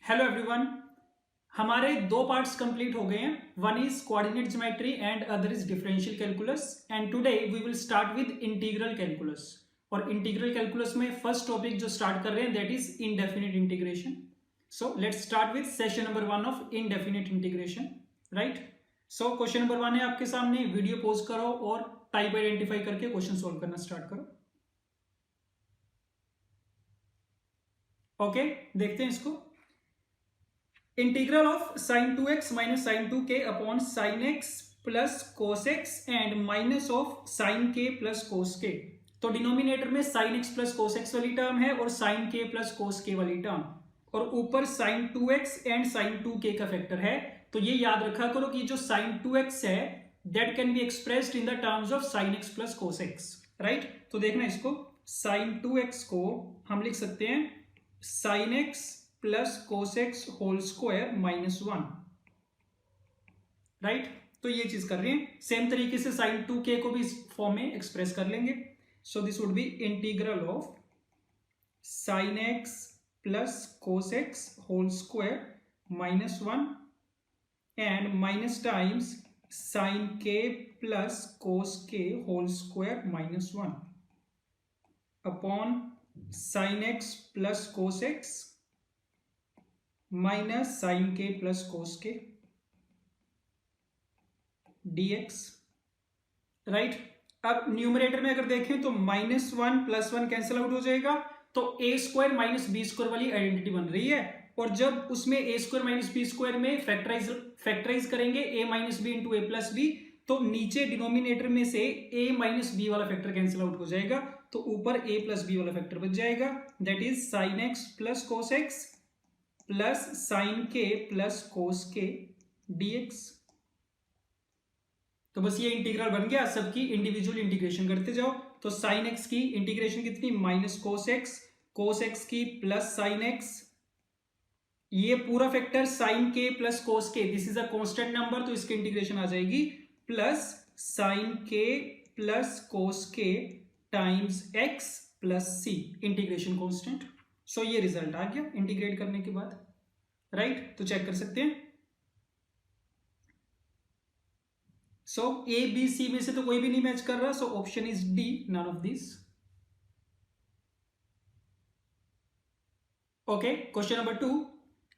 Hello everyone. हमारे दो parts complete हो गए हैं। One is coordinate geometry and other is differential calculus and today we will start with integral calculus. और integral calculus में first topic जो start कर रहे हैं that is indefinite integration. So let's start with session number 1 of indefinite integration. Right. So question number 1 है आपके सामने। Video pause करो और टाइप आइडेंटिफाई करके क्वेश्चन सोल्व करना स्टार्ट करो। ओके, देखते हैं इसको। Integral of sine 2x minus sine 2k upon sine x plus cos x and minus of sine k plus cos k। तो डिनोमिनेटर में sine x plus cos x वाली term है और sine k plus cos k वाली term, और ऊपर sign 2x and sign 2k का factor है। तो ये याद रखा करो कि जो साइन 2x है that can be expressed in the terms of sine x plus cos x। Right. तो देखना इसको, साइन 2x को हम लिख सकते हैं sine x plus cos x whole square minus 1। Right. तो ये चीज कर रहे हैं। सेम तरीके से साइन 2k को भी इस फॉर्म में एक्सप्रेस कर लेंगे। So this would be integral of sine x plus cos x whole square minus 1 and minus times sine k plus cos k whole square minus 1 upon sine x plus cos x minus sine k plus cos k dx। Right. अब numerator में अगर देखें तो minus 1 plus 1 cancel out हो जाएगा, तो ए square minus B square वाली identity बन रही है। और जब उसमें ए स्क्वायर माइनस बी स्क्वायर में फैक्टराइज करेंगे ए माइनस बी इंटू ए प्लस बी, तो नीचे डिनोमिनेटर में से ए माइनस बी वाला फैक्टर कैंसिल आउट हो जाएगा, तो ऊपर ए प्लस बी वाला फैक्टर बच जाएगा। That is sine x plus cos x plus sign k plus cos k dx। तो बस ये इंटीग्रल बन गया। सबकी इंडिविजुअल इंटीग्रेशन करते जाओ। तो साइन एक्स की इंटीग्रेशन कितनी, माइनस कोस एक्स की प्लस साइन एक्स, ये पूरा factor sign k plus cos के, this is a constant number तो इसकी इंटीग्रेशन आ जाएगी plus sign k plus cos के टाइम्स एक्स प्लस सी, इंटीग्रेशन कांस्टेंट। सो ये रिजल्ट आ गया इंटीग्रेट करने के बाद। राइट। तो चेक कर सकते हैं। सो ए बी सी में से तो कोई भी नहीं मैच कर रहा, so option is D, none of this. Okay, question number 2,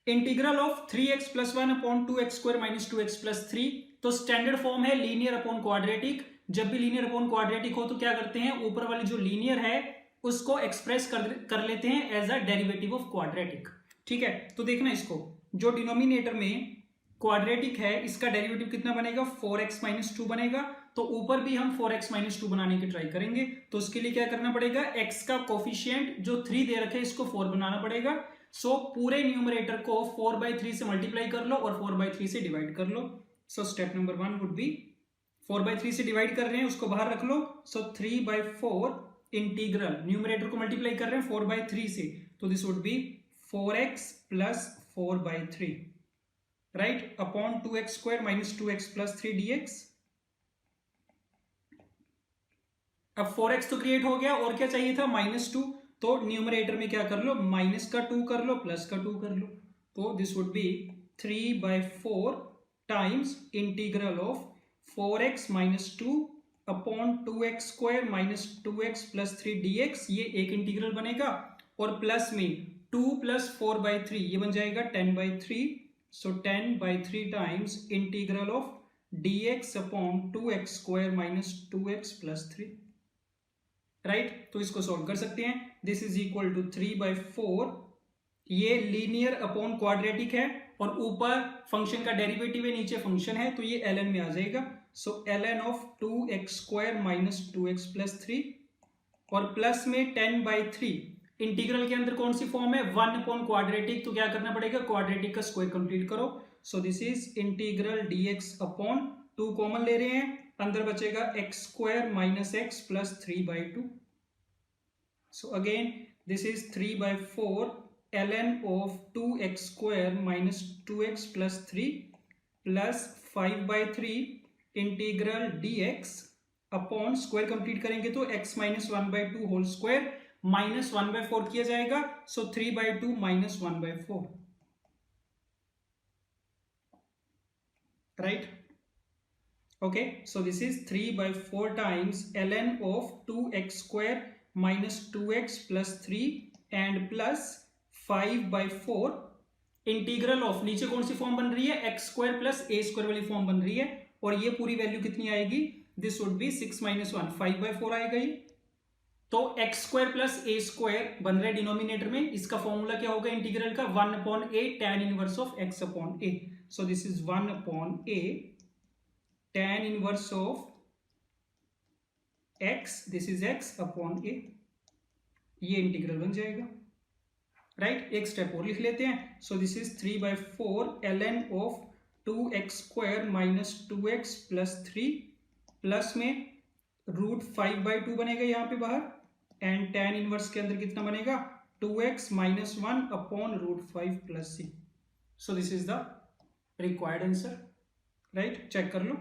integral of 3x plus 1 upon 2x square minus 2x plus 3। तो स्टैंडर्ड फॉर्म है लीनियर अपॉन क्वाड्रेटिक। जब भी लीनियर अपॉन क्वाड्रेटिक हो तो क्या करते हैं, ऊपर वाली जो लीनियर है उसको एक्सप्रेस कर लेते हैं as a derivative of quadratic. ठीक है। तो देखना इसको, जो डिनोमिनेटर में क्वाड्रेटिक है इसका डेरिवेटिव कितना बनेगा, 4x माइनस 2 बनेगा। तो ऊपर भी हम 4x माइनस 2 बनाने की ट्राई करेंगे। तो उसके लिए क्या करना पड़ेगा, x का कोफिशिएंट जो 3 दे रखे इसको 4 बनाना पड़ेगा। सो पूरे न्यूमरेटर को 4/3 से मल्टीप्लाई कर लो और 4/3 से डिवाइड कर लो। So step number 1 would be 4/3 से डिवाइड कर रहे हैं उसको बाहर रख लो। सो 3/4 इंटीग्रल, न्यूमरेटर को मल्टीप्लाई कर रहे हैं 4/3 से, तो this would be 4x plus 4/3, right, upon 2x square minus 2x plus 3 dx। अब 4x तो क्रिएट हो गया, और क्या चाहिए था, -2। तो न्यूमरेटर में क्या कर लो, माइनस का 2 कर लो, प्लस का 2 कर लो। तो this would B 3/4 times integral of 4x minus 2 upon 2x square minus 2x plus 3 dx। ये एक इंटीग्रल बनेगा, और प्लस में 2 प्लस 4/3 ये बन जाएगा 10/3। सो 10/3 times integral of dx upon 2x square minus 2x plus 3। Right. तो इसको सॉल्व कर सकते हैं। दिस इज इक्वल टू 3/4, ये लीनियर अपॉन क्वाड्रेटिक है और ऊपर फंक्शन का डेरिवेटिव है, नीचे फंक्शन है, तो ये ln में आ जाएगा। सो ln of 2x square minus 2x plus 3, और प्लस में 10/3। इंटीग्रल के अंदर कौन सी फॉर्म है, 1 अपॉन क्वाड्रेटिक, तो क्या करना पड़ेगा, क्वाड्रेटिक का स्क्वायर कंप्लीट करो। सो this is integral dx upon 2 common ले रहे हैं, अंदर बचेगा x स्क्वायर minus x plus 3/2। So again this is 3/4 ln of 2x square minus 2x plus 3 plus 5/3 integral dx upon square complete करेंगे तो x minus 1/2 whole square minus 1/4 किया जाएगा। So 3/2 minus 1/4। right? Okay, so this is 3/4 times ln of 2x square minus 2x plus 3 and plus 5/4 integral of, नीचे कौन सी form बन रही है, x square plus a square वाली फॉर्म बन रही है, और ये पूरी वैल्यू कितनी आएगी, दिस वुड बी 6 - 1 5/4 आएगा ये। तो x square plus a square बन रहा है डिनोमिनेटर में, इसका फॉर्मूला क्या होगा इंटीग्रल का, 1/a tan inverse of x upon a। So this is 1/a tan inverse of x, this is x upon a, ये इंटीग्रल बन जाएगा, राइट। एक स्टेप और लिख लेते हैं। सो this is 3/4 ln of 2x square minus 2x plus 3 plus में √5/2 बनेगा यहाँ पे बाहर, एंड tan इनवर्स के अंदर कितना बनेगा, 2x - 1 upon √5 plus c। So this is the required answer, right, check कर लो।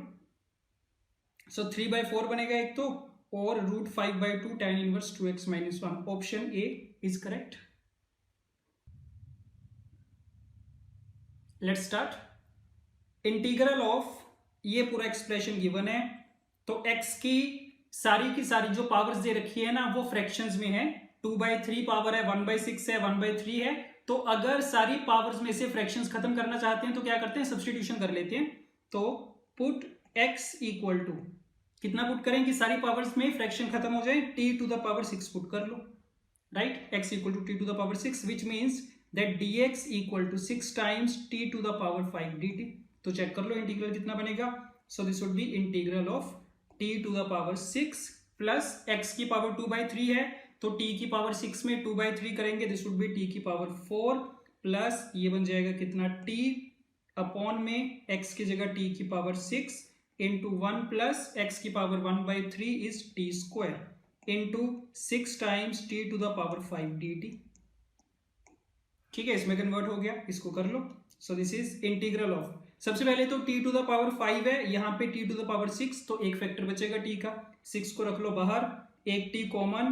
सो 3/4 बनेगा एक तो, और √5/2 tan inverse 2x - 1, option A is correct. Let's start. Integral of, ये पूरा एक्सप्रेशन गिवन है, तो x की सारी जो पावर्स दे रखी है ना वो फ्रैक्शंस में है, 2/3 पावर है, 1/6 है, 1/3 है। तो अगर सारी पावर्स में से फ्रैक्शंस खत्म करना चाहते हैं तो क्या करते हैं, सब्स्टिट्यूशन कर लेते हैं। तो पुट x इक्वल टू, कितना पुट करें कि सारी पावर्स में फ्रैक्शन खत्म हो जाए, t⁶ पुट कर लो, right, x equal to t⁶, which means that dx equal to 6 times t⁵ dt। तो चेक कर लो इंटीग्रल कितना बनेगा। So this would be integral of t⁶ plus x की पावर 2/3 है, तो t की पावर 6 में 2/3 करेंगे, this would B t⁴ plus ये बन जाएगा कितना, t अपॉन में x की जगह t की पावर 6 इंटू 1 प्लस x की power 1/3 is t² into 6 times t⁵ dt। ठीक है, इसमें कन्वर्ट हो गया, इसको कर लो। So this is integral of, सबसे पहले तो t⁵ है, यहाँ पे t⁶, तो एक फैक्टर बचेगा t का, 6 को रख लो बाहर, एक t common,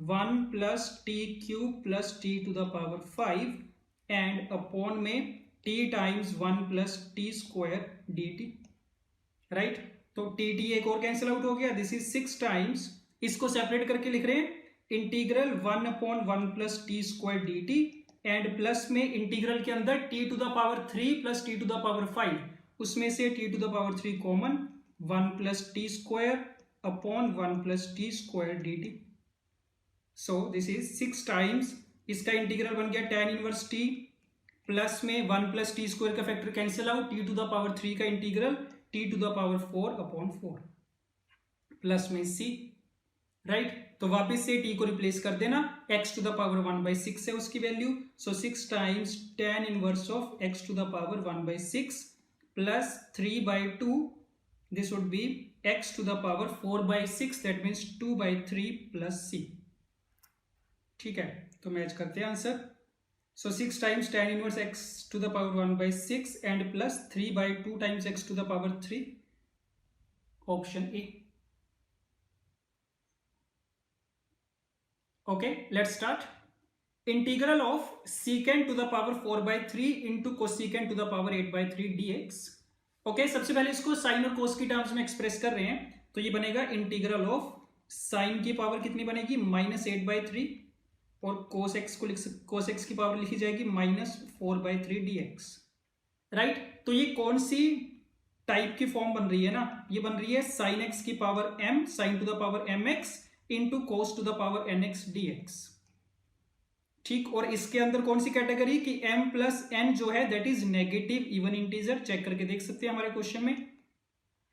1 plus t³ plus t⁵ and upon में t times 1 plus t² dt, right. तो t एक और कैंसिल आउट हो गया, दिस इज 6 टाइम्स, इसको सेपरेट करके लिख रहे हैं, integral 1/1 plus t² dt, and plus में इंटीग्रल के अंदर t⁵ प्लस t⁵, उसमें से t⁵ common, 1 plus t² upon 1 plus t² dt। So this is 6 times, इसका इंटीग्रल बन गया tan इनवर्स t, प्लस में 1 प्लस t² का फैक्टर कैंसिल आउट, t⁵ का इंटीग्रल t⁴ अपॉन 4 प्लस में c, राइट। तो वापस से t को रिप्लेस कर देना, x⁴ 1/6 है उसकी value, so 6 times tan inverse of x⁴ 1/6 plus 3/2, this would B x⁴ 4/6, that means 2/3 plus c। ठीक है, तो मैच करते हैं answer. So 6 times tan inverse x⁴ 1/6 and plus 3/2 times x⁴ 3, option A. Okay, let's start. Integral of secant to the power 4/3 into cosecant to the power 8/3 dx। Okay, सबसे पहले इसको sign और कोस की टर्म्स में express कर रहे हैं, तो ये बनेगा इंटीग्रल ऑफ साइन की पावर कितनी बनेगी, -8/3, और कोस एक्स की पावर लिखी जाएगी -4/3 dx, राइट। तो ये कौन सी टाइप की फॉर्म बन रही है ना, ये बन रही है साइन एक्स की power m sine to the power mx into cos to the power nx dx, ठीक। और इसके अंदर कौन सी कैटेगरी की m प्लस n जो है that is negative even integer, check करके देख सकते हैं हमारे क्वेश्चन में।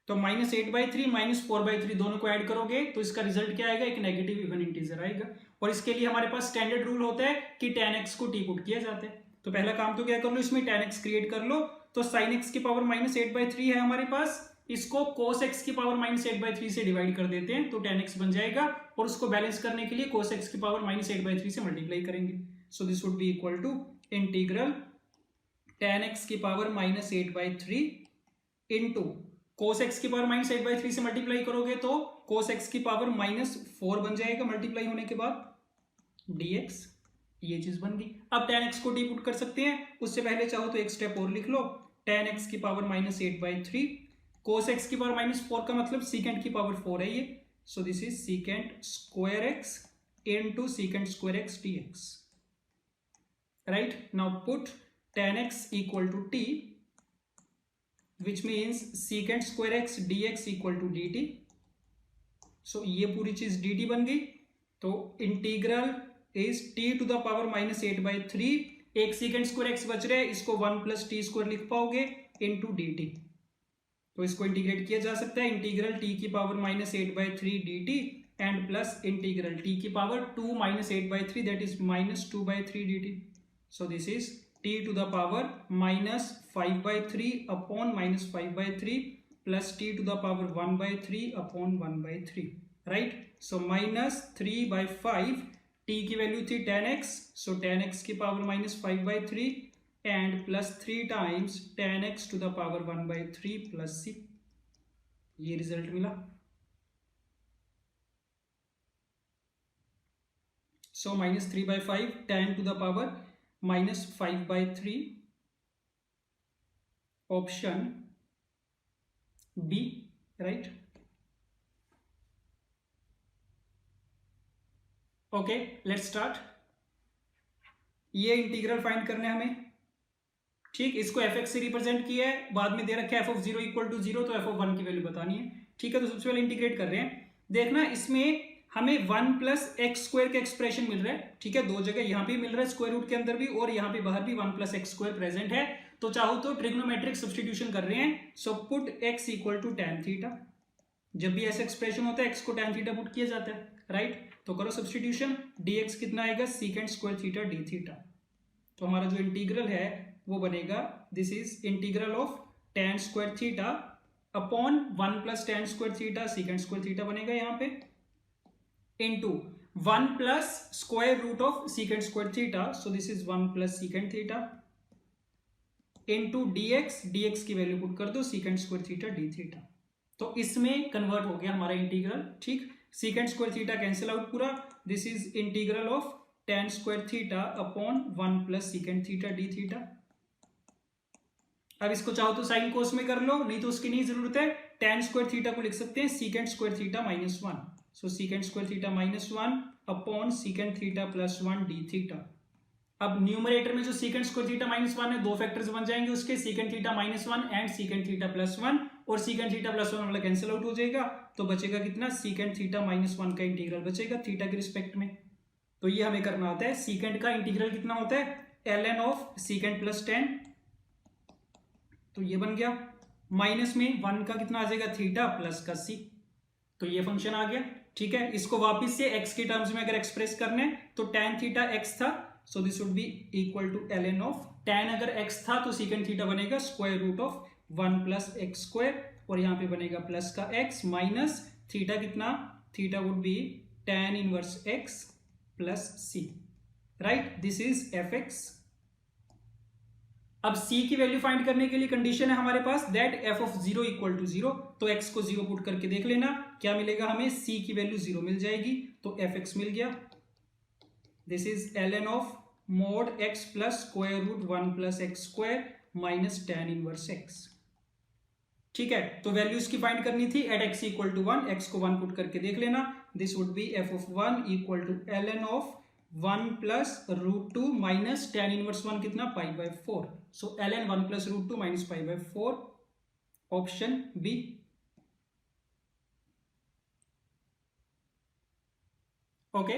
तो -8/3 -4/3 दोनों को ऐड करोगे तो इसका रिजल्ट क्या आएगा, एक नेगेटिव इवन इंटीजर आएगा। और इसके लिए हमारे पास स्टैंडर्ड रूल होता है कि tan x को t पुट किया जाता है। तो पहला काम तो क्या कर लो, इसमें tan x क्रिएट कर लो, तो sin x की पावर -8/3 है हमारे पास, इसको cos x की पावर -8/3 से डिवाइड कर देते हैं, तो tan x बन जाएगा, और उसको बैलेंस करने के लिए cos x की पावर -8/3 से मल्टीप्लाई करेंगे। So this would be equal to integral tan x की पावर -8/3 इंटू cos x की पावर -8/3 से मल्टीप्लाई करोगे तो cos x की पावर -4 बन जाएगा मल्टीप्लाई होने के बाद, dx, ये चीज बन गई। अब tan x को t पुट कर सकते हैं, उससे पहले चाहो तो एक स्टेप और लिख लो, tan x की पावर -8/3, cos x की पावर -4 का मतलब secant की पावर 4 है ये, so this is secant square x into secant square x dx. Right, now put tan x equal to t, which means secant square x dx equal to dt. so ये पूरी चीज dt बन गई, तो integral is t to the power -8/3, एक second square x बच रहे हैं, इसको 1 + t² लिख पाओगे इंटू dt, तो इसको इंटीग्रेट किया जा सकता है, इंटीग्रल t की power -8/3 dt and plus integral t की power 2 -8/3 that is -2/3 dt. So this is t to the power -5/3 upon -5/3 plus t to the power 1/3 upon 1/3. Right, so -3/5, t की value थी tan x, so tan x की power -5/3 and plus 3 times tan x to the power 1/3 plus c. ये result मिला. सो -3/5 tan to the power -5/3, option B. Right, okay let's start. ये integral find करना है हमें. ठीक, इसको f(x) से रिप्रेजेंट किया है, बाद में दे रखा है f(0) = 0, तो f(1) की वैल्यू बतानी है. ठीक है, तो सबसे पहले इंटीग्रेट कर रहे हैं. देखना इसमें हमें 1 + x² का एक्सप्रेशन मिल रहा है. ठीक है, दो जगह यहाँ पे मिल रहा है, स्क्वायर रूट के अंदर भी और यहाँ पे बाहर भी 1 + x² प्रेजेंट है. तो चाहो तो ट्रिग्नोमेट्रिक सब्स्टिट्यूशन कर रहे हैं. सो पुट x = tan थीटा. जब भी ऐसा एक्सप्रेशन होता है x को tan थीटा पुट किया जाता है. राइट, तो करो सब्स्टिट्यूशन. dx कितना आएगा, secant square theta d theta. तो हमारा जो इंटीग्रल है वो बनेगा, this is integral of tan square theta upon 1 + tan square theta secant square theta बनेगा यहाँ पे, into 1 + square root of secant square theta, so this is 1 + secant theta into dx की वैल्यू पुट कर दो secant square theta d theta. तो इसमें convert हो गया हमारा इंटीग्रल. ठीक, secant square theta cancel out पूरा. This is integral of tan square theta upon 1 + secant theta d theta. अब इसको चाहो तो साइन कोस में कर लो, नहीं तो उसकी नहीं जरूरत है. tan स्क्वायर थीटा को लिख सकते हैं secant स्क्वायर थीटा -1, सो secant square theta -1 upon secant theta +1 d theta. अब न्यूमरेटर में जो secant स्क्वायर थीटा -1 है, दो फैक्टर्स बन जाएंगे उसके, secant theta -1 and secant theta +1, और secant थीटा +1 वाला कैंसिल आउट हो जाएगा. तो बचेगा कितना, secant थीटा -1 का इंटीग्रल बचेगा थीटा के रिस्पेक्ट में. तो ये हमें करना होता है. secant का इंटीग्रल कितना होता है, ln ऑफ secant + tan. तो ये बन गया. माइनस में 1 का कितना आ जाएगा, थीटा प्लस का c. तो ये फंक्शन आ गया. ठीक है, इसको वापस से x के टर्म्स में अगर एक्सप्रेस करने तो tan थीटा x था, so this would be equal to ln of tan. अगर x था तो secant थीटा बनेगा स्क्वायर रूट ऑफ 1 + x², और यहाँ पे बनेगा प्लस का x माइनस थीटा कितना, theta would be tan inverse x plus c. Right, this is fx. अब c की वैल्यू फाइंड करने के लिए कंडीशन है हमारे पास दैट f(0) = 0, तो x को 0 पुट करके देख लेना क्या मिलेगा हमें. c की वैल्यू 0 मिल जाएगी, तो fx मिल गया. This is ln of mod x plus square root 1 + x² minus tan inverse x. ठीक है, तो वैल्यूज की फाइंड करनी थी. एट x = 1, x को 1 पुट करके देख लेना. This would be f(1) = ln of 1 + √2 minus tan inverse 1 कितना, π/4. So ln 1 + √2 minus π/4, option B. Okay,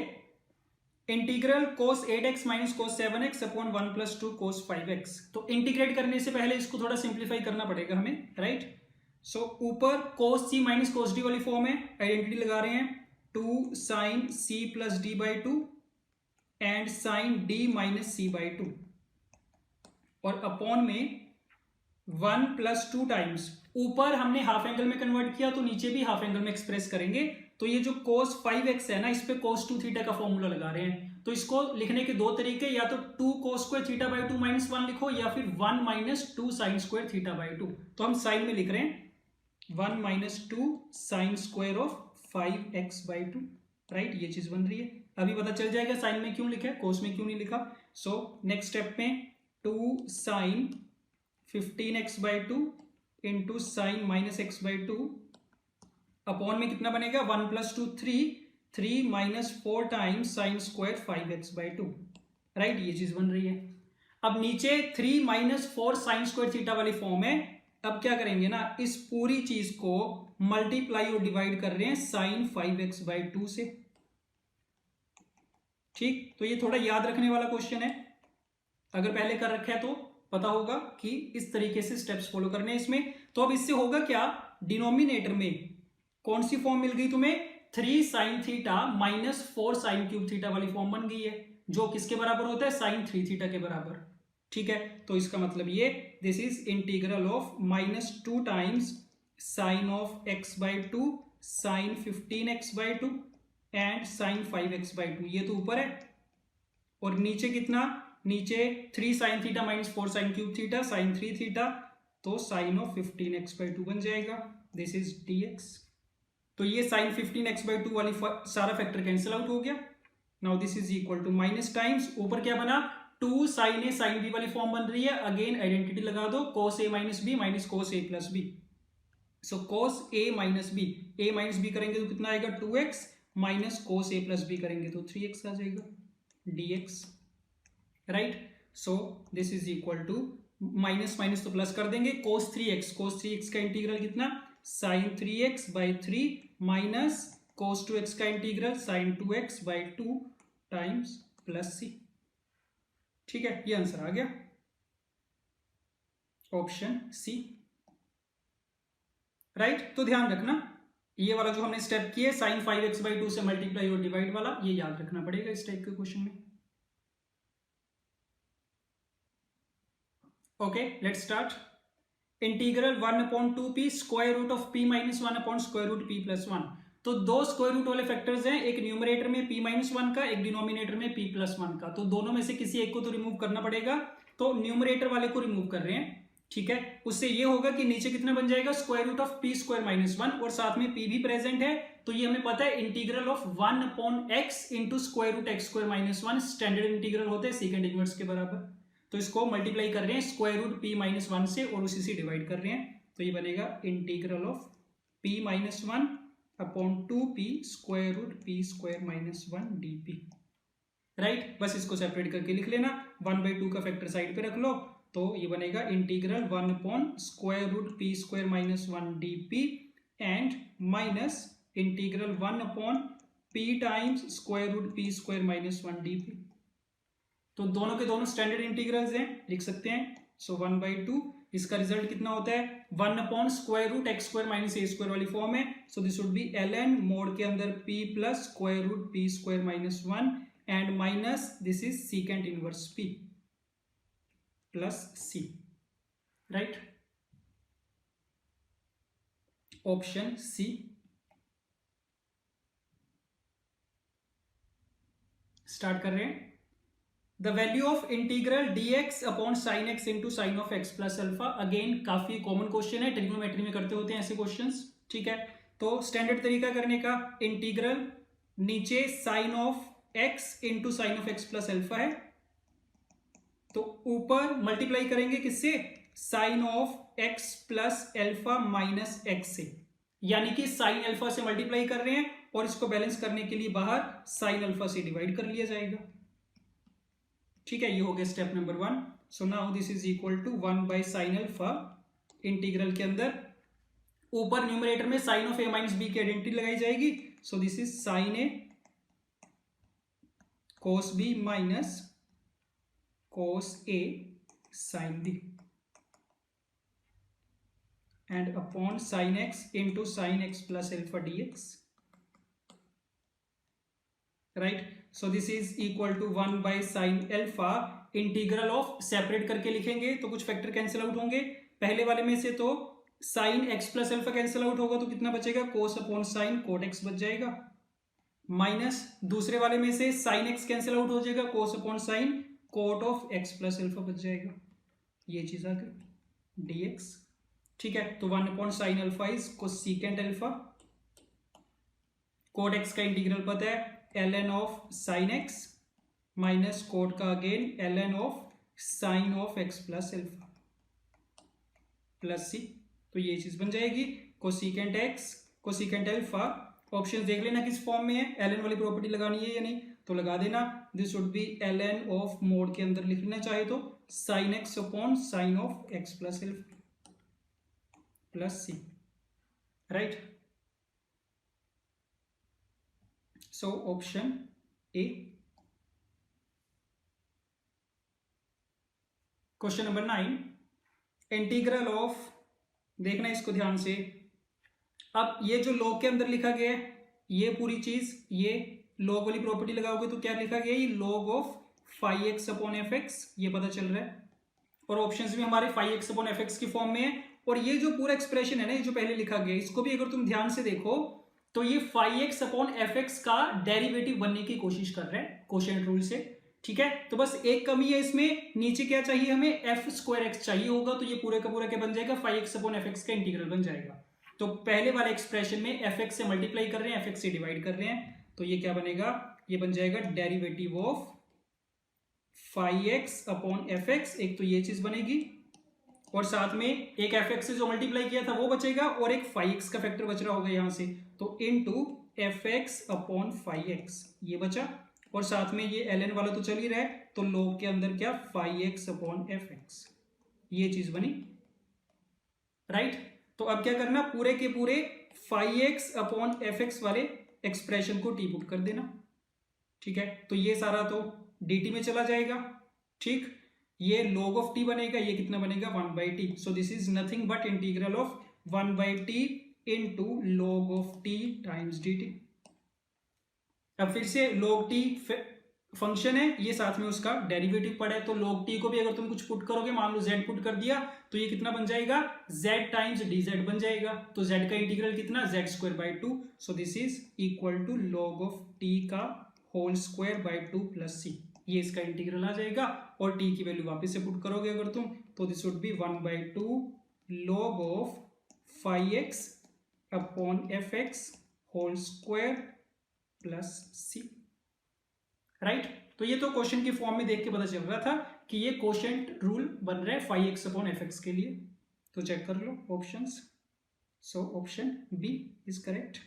integral cos 8x - cos 7x upon 1 + 2 cos 5x. तो इंटीग्रेट करने से पहले इसको थोड़ा सिंप्लीफाई करना पड़ेगा हमें. राइट, सो ऊपर cos c - cos d वाली फॉर्म है, आइडेंटिटी लगा रहे हैं. 2 sin c + d/2 and sin d - c/2, और अपॉन में 1 + 2 टाइम्स, ऊपर हमने हाफ एंगल में कन्वर्ट किया तो नीचे भी हाफ एंगल में एक्सप्रेस करेंगे. तो ये जो cos 5x है ना, इस पे cos 2 थीटा का फॉर्मूला लगा रहे हैं. तो इसको लिखने के दो तरीके, या तो 2 cos square θ/2 - 1 लिखो, या फिर 1 - 2 sin square θ/2. तो हम साइन में लिख रहे हैं 1 - 2 sin square of 5x/2. Right, ये चीज बन रही है. अभी पता चल जाएगा साइन में क्यों लिखा है, कोस में क्यों नहीं लिखा. सो नेक्स्ट स्टेप में 2 sin 15x/2 into sine -x/2 upon में कितना बनेगा 1 + 2 3 minus 4 times sine square 5x/2, right. ये चीज बन रही है। अब नीचे 3 - 4 साइन स्क्वायर थीटा वाली फॉर्म है। अब क्या करेंगे ना, इस पूरी चीज को मल्टीप्लाई और डिवाइड कर रहे हैं साइन 5x/2 से, ठीक। तो ये थोड़ा याद रखने वाला क्वेश्चन है, अगर पहले कर रखा है तो पता होगा कि इस तरीके से स्टेप्स फॉलो करने हैं इसमें। तो अब इससे होगा क्या, डिनोमिनेटर में कौन सी फॉर्म मिल गई तुम्हें, 3 sin theta -4 sin cube theta वाली फॉर्म बन गई है, जो किसके बराबर होता है, sin 3 थीटा के बराबर, ठीक है। तो इसका मतलब ये this is integral of -2 times sine of x/2 sine 15x/2 and sine 5x/2, ये तो ऊपर है। और नीचे कितना, नीचे 3 sin theta -4 sin cube theta sine 3 theta, तो साइन ऑफ 15x/2 बन जाएगा, दिस इज dx। तो ये साइन 15x/2 वाली सारा फैक्टर कैंसिल आउट हो गया। Now this is equal to minus times ऊपर क्या बना, 2 sin a sin b वाली फॉर्म बन रही है। अगेन आइडेंटिटी लगा दो, cos a - b minus cos a + b। So cos a - b करेंगे तो कितना आएगा 2x, minus cos a + b करेंगे तो 3x आ जाएगा, dx, right. So this is equal to minus minus तो प्लस कर देंगे, cos 3x का इंटीग्रल कितना, sin 3x/3 minus cos 2x का integral sin 2x/2 times plus c, ठीक है। ये आंसर आ गया, ऑप्शन सी, राइट। तो ध्यान रखना ये वाला जो हमने स्टेप किए sin 5x/2 से मल्टीप्लाई और डिवाइड वाला, ये याद रखना पड़ेगा इस टाइप के क्वेश्चन में। Okay, let's start. Integral 1/2p square root of p - 1 square root p + 1। तो दो स्क्वायर रूट वाले फैक्टर्स हैं, एक न्यूमरेटर में p - 1 का, एक डिनोमिनेटर में p + 1 का। तो दोनों में से किसी एक को तो रिमूव करना पड़ेगा, तो न्यूमरेटर वाले को रिमूव कर रहे हैं, ठीक है। उससे ये होगा कि नीचे कितना बन जाएगा, स्क्वायर रूट ऑफ p² - 1, और साथ में p भी प्रेजेंट है। तो ये हमें पता है integral of 1/x into square root x² - 1 standard integral होते हैं सेकंड इनवर्स के बराबर। तो इसको मल्टीप्लाई कर रहे हैं स्क्वायर रूट p - 1 से और उसी से डिवाइड कर रहे हैं, तो ये बनेगा integral of p - 1 upon 2p square root p² - 1 dp, right. बस इसको सेपरेट करके लिख लेना, 1/2 का फैक्टर साइड पे रख लो, तो ये बनेगा integral 1 upon square root p² - 1 dp and minus integral 1 upon p times square root p² - 1 dp। तो दोनों के दोनों स्टैंडर्ड इंटीग्रल्स हैं, लिख सकते हैं। सो 1/2, इसका रिजल्ट कितना होता है, 1 upon square root x² - a² वाली फॉर्म है। So this would be ln mod के अंदर p plus square root p² - 1 and minus this is secant inverse p plus c, right. Option C, start कर रहे हैं। The value of integral dx upon sine x into sine of x plus alpha. Again काफी common question है, trigonometry में करते होते हैं ऐसे क्वेश्चंस, ठीक है। तो स्टैंडर्ड तरीका करने का, इंटीग्रल नीचे sine of x into sine of x plus alpha है, तो ऊपर मल्टीप्लाई करेंगे किससे, sine of x plus alpha minus x से, यानी कि साइन अल्फा से मल्टीप्लाई कर रहे हैं और इसको बैलेंस करने के लिए बाहर साइन अल्फा से डिवाइड कर लिया जाएगा, ठीक है। ये हो गया step number 1। So now this is equal to 1/sin alpha, integral के अंदर ऊपर न्यूमरेटर में साइन ऑफ a - b की आइडेंटिटी लगाई जाएगी। So this is sine a cos b minus cos a sin b and upon sin x into sin x plus alpha dx, right. So this is equal to 1/sin alpha. Integral of separate करके लिखेंगे तो कुछ factor cancel out होंगे, पहले वाले में से तो sin x plus alpha cancel out होगा, तो कितना बचेगा, cos upon sin cot x बच जाएगा, माइनस दूसरे वाले में से sin x कैंसिल आउट हो जाएगा, cos upon sin cot of x plus alpha बच जाएगा, ये चीज आ गई dx, ठीक है। तो 1/sin alpha is cosecant alpha, cot x का इंटीग्रल पता है ln of sine x minus cot का again ln of sine of x plus alpha, plus C, तो ये चीज बन जाएगी cosecant X cosecant alpha. Option देख लेना किस फॉर्म में है, ln वाली प्रॉपर्टी लगानी है या नहीं तो लगा देना। This would be ln of mod के अंदर लिखना चाहे तो sine x upon sine of x plus alpha plus C, right. So option A. Question number 9, integral of, देखना इसको ध्यान से। अब ये जो लॉग के अंदर लिखा गया है ये पूरी चीज, ये लॉग वाली प्रॉपर्टी लगाओगे तो क्या लिखा गया, ये log of five x upon F x, ये पता चल रहा है। और ऑप्शंस भी हमारे five x upon F x की फॉर्म में है। और ये जो पूरा एक्सप्रेशन है ना, ये जो पहले लिखा गया, इसको भी अगर तुम ध्यान से देखो तो ये five x upon F x का डेरिवेटिव बनने की कोशिश कर रहे हैं कोशेंट रूल से, ठीक है। तो बस एक कमी है इसमें, नीचे क्या चाहिए हमें, एफ स्क्वायर एक्स चाहिए होगा, तो ये पूरे का पूरा क्या बन जाएगा, five x upon F x का इंटीग्रल बन जाएगा। तो पहले वाले एक्सप्रेशन में एफ एक्स से मल्टीप्लाई कर रहे हैं, एफ एक्स से डिवाइड कर रहे हैं, तो ये क्या बनेगा, ये बन जाएगा derivative of five x upon F x. एक तो ये चीज बनेगी और साथ में एक एफ एक्स से जो मल्टीप्लाई किया था वो बचेगा और एक फाइव एक्स का फैक्टर बच रहा होगा यहां से, तो into F x upon five x ये बचा। और साथ में ये ln वाला तो चल ही रहा है, तो log के अंदर क्या, five x upon F x, ये चीज बनी, राइट। तो अब क्या करना, पूरे के पूरे five x upon F x वाले एक्सप्रेशन को टी पुट कर देना, ठीक है। तो ये सारा तो dt में चला जाएगा, ठीक। ये log ऑफ t बनेगा, ये कितना बनेगा, 1/t। So this is nothing but integral of 1/t into log of t times dt। अब फिर से log t फंक्शन है, ये साथ में उसका डेरिवेटिव पड़ा है, तो log t को भी अगर तुम कुछ पुट करोगे, मान लो z पुट कर दिया, तो ये कितना बन जाएगा, z टाइम्स dz बन जाएगा। तो z का इंटीग्रल कितना, z²/2। So this is equal to log of t का whole square by 2 plus C, ये इसका इंटीग्रल आ जाएगा। और t की वैल्यू वापस से पुट करोगे अगर तुम, तो this would be 1/2 log of 5x upon F x whole square plus C, right. तो ये तो क्वेश्चन की फॉर्म में देख के पता चल रहा था कि ये कोशेंट रूल बन रहा है 5x अपॉन एफ एक्स के लिए। तो चेक कर लो options. So option B is correct.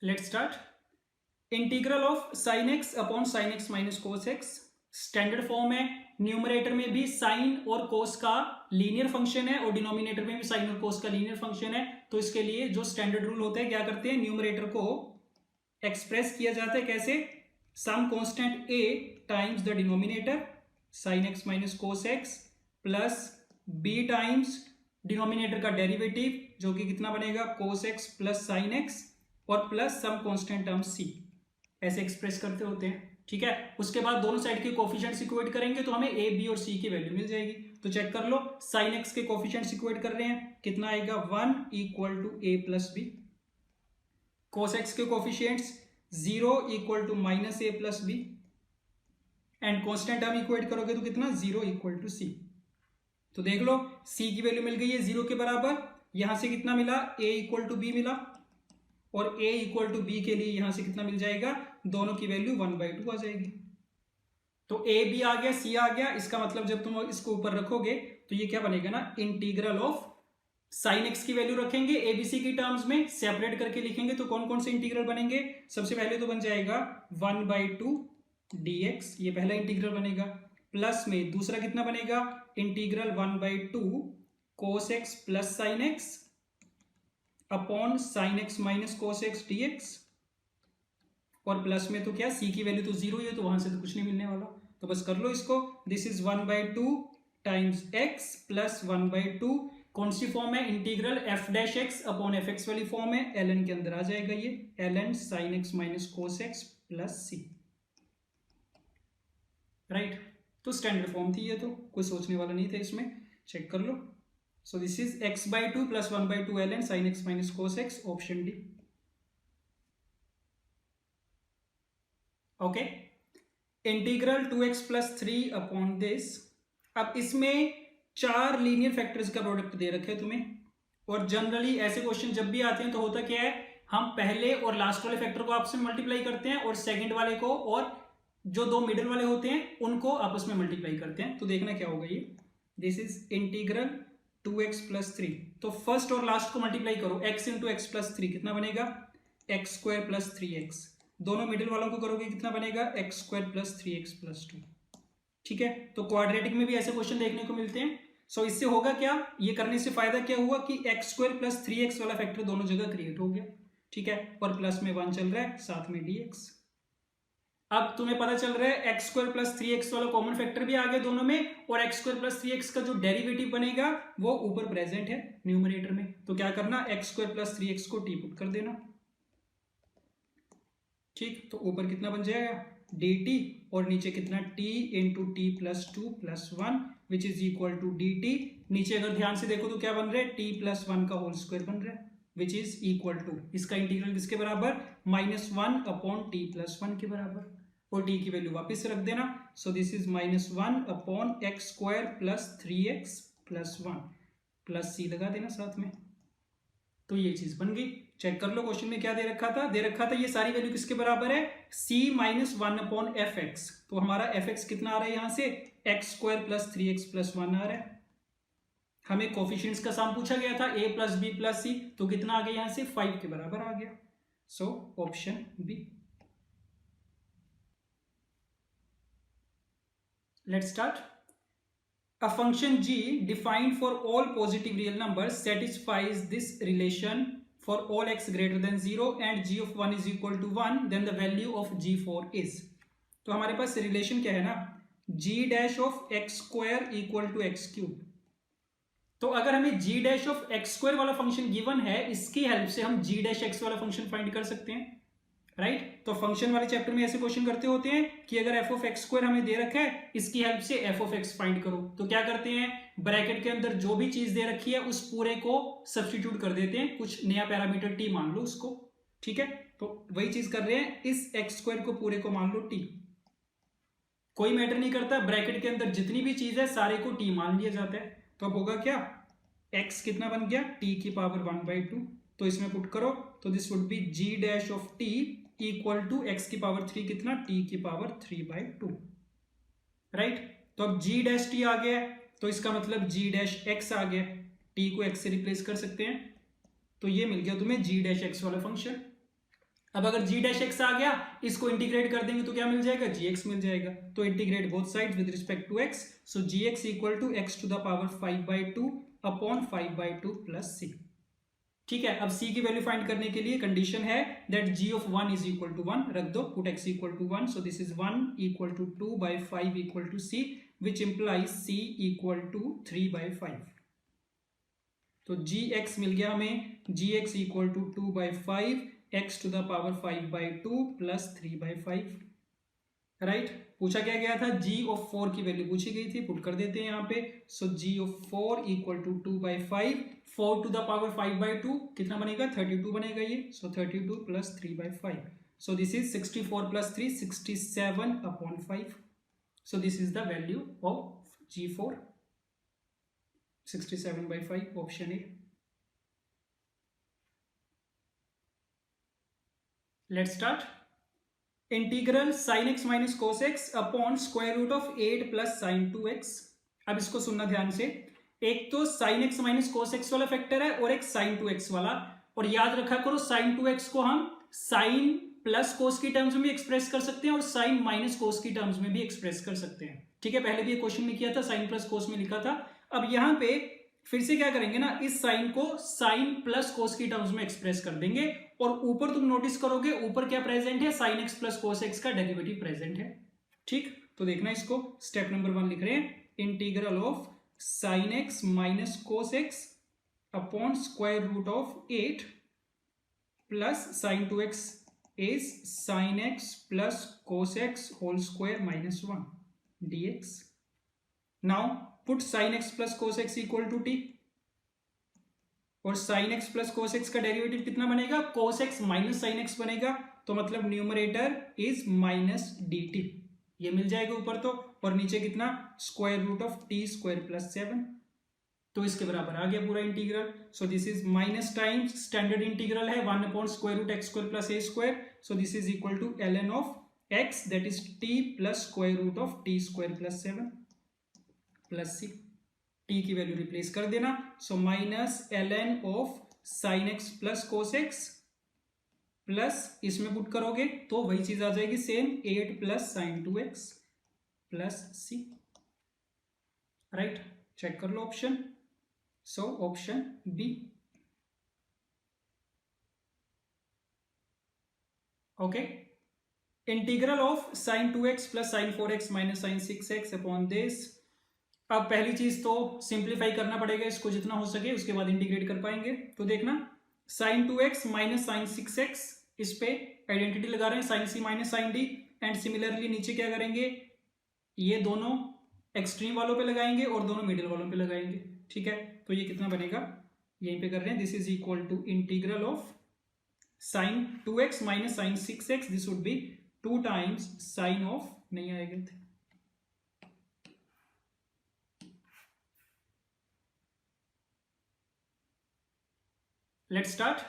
Let's start. Integral of sine x upon sine x minus cos X, standard form है। न्यूमरेटर में भी साइन और कोस का लीनियर फंक्शन है और डिनोमिनेटर में भी साइन और कोस का लीनियर फंक्शन है। तो इसके लिए जो स्टैंडर्ड रूल होता है, क्या करते हैं, न्यूमरेटर को एक्सप्रेस किया जाता है कैसे, some constant a times the denominator sine x minus cos x plus b times denominator का डेरिवेटिव जो कि कितना बनेगा, cos x plus sine X और plus some constant term c, ऐसे एक्सप्रेस करते होते हैं, ठीक है। उसके बाद दोनों साइड के कोफिशिएंट्स इक्वेट करेंगे तो हमें a b और c की वैल्यू मिल जाएगी। तो चेक कर लो, साइन एक्स के कोफिशिएंट्स इक्वेट कर रहे हैं, कितना आएगा, 1 equal to a plus B. Cos X के coefficients 0 equal to minus a plus B. And constant term equate करोगे तो कितना, 0 इक्वल टू c। तो देख लो c की वैल्यू मिल गई है 0 के बराबर, यहां से कितना मिला, a इक्वल टू b मिला, और a इक्वल टू b के लिए यहां से कितना मिल जाएगा, दोनों की वैल्यू 1/2 आ जाएगी। तो a b आ गया, c आ गया, इसका मतलब जब तुम इसको ऊपर रखोगे तो ये क्या बनेगा ना, इंटीग्रल ऑफ साइन एक्स की वैल्यू रखेंगे एबीसी की टर्म्स में, सेपरेट करके लिखेंगे तो कौन कौन से इंटीग्रल बनेंगे, सबसे पहले तो बन जाएगा 1/2 dx, ये पहला इंटीग्रल बनेगा, प्लस में दूसरा कितना बनेगा, integral 1/2 cos x plus sine x upon sine x minus cos x dx, और प्लस में तो क्या, c की वैल्यू तो 0 ही है तो वहां से तो कुछ नहीं मिलने वाला, तो बस कर लो इसको। This is 1/2 times x plus 1/2, कौन सी फॉर्म है, integral f dash X upon F X वाली फॉर्म है, ln के अंदर आ जाएगा ये, ln sine x minus cos x plus C, right. तो स्टैंडर्ड फॉर्म थी ये, तो कोई सोचने वाला नहीं था इसमें, चेक कर लो। So this is x/2 plus 1/2 ln sine x minus cos x, option D. Okay, integral 2x plus 3 upon this. अब इसमें 4 लीनियर फैक्टर्स का प्रोडक्ट दे रखे हैं तुम्हें, और जनरली ऐसे क्वेश्चन जब भी आते हैं तो होता क्या है, हम पहले और लास्ट वाले फैक्टर को आपस में मल्टीप्लाई करते हैं और सेकंड वाले को और जो दो मिडिल वाले होते हैं उनको आपस में मल्टीप्लाई करते हैं। तो देखना क्या होगा ये, this is integral 2x plus 3। तो फर्स्ट और लास्ट को मल्टीप्लाई करो, x इंटू एक्स प्लस 3 कितना बनेगा, एक्स स्क्वायर प्लस 3x। दोनों मिडिल वालों को करोगे कितना बनेगा, x square plus 3x plus 2। ठीक है, तो क्वाड्रेटिक में भी ऐसे क्वेश्चन देखने को मिलते हैं। सो इससे होगा क्या, ये करने से फायदा क्या हुआ कि एक्स स्क्वायर प्लस 3x वाला फैक्टर दोनों जगह क्रिएट हो गया। ठीक है, और प्लस में 1 चल रहा है, साथ में dx। अब तुम्हें पता चल रहा है एक्स स्क्वायर प्लस 3x वाला कॉमन फैक्टर भी आ गया दोनों में, और एक्स स्क्वायर प्लस 3x का जो डेरिवेटिव बनेगा वो ऊपर प्रेजेंट है न्यूमरेटर में। तो क्या करना, एक्स स्क्वायर प्लस 3x को t पुट कर देना। ठीक, तो ऊपर कितना बन जाएगा dt, और नीचे कितना t into t plus 2 plus 1 which is equal to dt। नीचे अगर ध्यान से देखो तो क्या बन रहा है, t प्लस 1 का होल स्क्वायर बन रहा है विच इज इक्वल टू, इसका इंटीग्रल किसके बराबर, -1 अपॉन t प्लस 1 के बराबर, और t की वैल्यू वापस रख देना। सो this is -1 upon x square plus 3x plus 1 plus c लगा देना साथ में। तो ये चीज बन गई। चेक कर लो क्वेश्चन में क्या दे रखा था, दे रखा था ये सारी वैल्यू किसके बराबर है, c minus 1 upon F x. तो हमारा एफ एक्स कितना आ रहा है यहाँ से, x square plus 3x plus 1 आ रहा है। हमें कोफिशिएंट्स का सम पूछा गया था a plus B plus C, तो कितना आ गया यहाँ से 5 के बराबर आ गया। So option B. Let's start. A function g defined for all positive real numbers satisfies this relation for all x greater than 0 and g of 1 is equal to 1, then the value of g4 is। तो हमारे पास relation क्या है ना, g dash of x square equal to x cube. तो अगर हमें g dash of x square वाला function given है, इसकी हेल्प से हम g डैश एक्स वाला फंक्शन फाइंड कर सकते हैं, राइट। तो फंक्शन वाले चैप्टर में ऐसे क्वेश्चन करते होते हैं कि अगर एफ ऑफ एक्स स्क्वायर हमें दे रखा है, इसकी हेल्प से एफ ऑफ एक्स फाइंड करो। तो क्या करते हैं, ब्रैकेट के अंदर जो भी चीज दे रखी है उस पूरे को सब्स्टिट्यूट कर देते हैं, कुछ नया पैरामीटर टी मान लो उसको। ठीक है, तो वही चीज कर रहे हैं, इस एक्स स्क्वायर को पूरे को मान लो टी, कोई मैटर नहीं करता, ब्रैकेट के अंदर जितनी भी चीज है सारे को टी मान लिया जाता है। तो अब होगा क्या, एक्स कितना बन गया, टी की पावर 1/2। तो इसमें पुट करो, तो this would be g dash of t equal to x की पावर 3 कितना, टी की पावर 3/2, राइट। तो अब जी डैश टी आ गया, तो इसका मतलब जी डैश एक्स आ गया, टी को एक्स से रिप्लेस कर सकते हैं। तो ये मिल गया तुम्हें जी डैश एक्स वाला फंक्शन। अब अगर जी डैश एक्स आ गया, इसको इंटीग्रेट कर देंगे तो क्या मिल जाएगा, जी एक्स मिल जाएगा। तो integrate both sides with respect to x, so g x equal to x to the power 5/2 upon 5/2 plus c. ठीक है, अब c की वैल्यू फाइंड करने के लिए कंडीशन है that g of 1 is equal to 1, रख दो, put x equal to 1, so this is 1 equal to 2/5 equal to c, which implies c equal to 3/5। तो gx मिल गया हमें, gx equal to 2/5 x to the power 5/2 plus 3/5, right. पूछा क्या गया था, g ऑफ 4 की वैल्यू पूछी गई थी, पुट कर देते हैं यहाँ पे। So g of 4 equal to 2/5, 4 to the power 5/2 कितना बनेगा, 32 बनेगा ये। So 32 plus 3/5, so this is 64 plus 3 67 upon 5। So this is the value of g4, 67/5, option A. Let's start. Integral sine x minus cos x upon square root of 8 plus sine 2x। अब इसको सुनना ध्यान से, एक तो sine x minus cos x वाला factor है और एक साइन 2x वाला, और याद रखा करो साइन 2x को हम साइन प्लस कोस की टर्म्स में भी एक्सप्रेस कर सकते हैं और साइन माइनस कोस की टर्म्स में भी एक्सप्रेस कर सकते हैं। ठीक है, पहले भी एक क्वेश्चन में किया था, साइन प्लस कोस में लिखा था। अब यहां पे फिर से क्या करेंगे ना, इस साइन को साइन प्लस कोस की टर्म्स में एक्सप्रेस कर देंगे, और ऊपर तुम नोटिस करोगे ऊपर क्या प्रेजेंट है, sine x plus cos x का डेरिवेटिव प्रेजेंट है। ठीक, तो देखना इसको, स्टेप नंबर 1 लिख रहे हैं, integral of sine x minus cos x upon square root of 8 plus sine 2x is sin x plus cos x whole square minus 1 dx. Now put sin x plus cos x equal to t, और sin x plus cos x का derivative कितना बनेगा, cos x minus sin x बनेगा, तो मतलब numerator is minus dt, ये मिल जाएगा ऊपर तो, और नीचे कितना, square root of t square plus 7, तो इसके बराबर आ गया पूरा integral. So this is minus times standard integral है 1 upon square root x square plus a square, so this is equal to ln of x that is t plus square root of t square plus 7 plus c. t की value replace कर देना, so minus ln of sine x plus cos x plus इसमें put करोगे तो वही चीज आ जाएगी same 8 plus sine 2x plus c. Right, check कर लो option. So option B. Okay, integral of sine 2x plus sine 4x minus sine 6x upon this. अब पहली चीज तो सिंप्लीफाई करना पड़ेगा इसको जितना हो सके, उसके बाद इंटीग्रेट कर पाएंगे. तो देखना sign 2x minus sine 6x, इस पे आइडेंटिटी लगा रहे हैं sine c minus sine d. And similarly नीचे क्या करेंगे, ये दोनों एक्सट्रीम वालों पे लगाएंगे और दोनों मिडिल वालों पे लगाएंगे. ठीक है, तो ये कितना बनेगा, यहीं पे कर रहे हैं. This is equal to integral of sine 2x minus sine 6x. This would be 2 times sine of, नहीं आएगा थे. Let's start.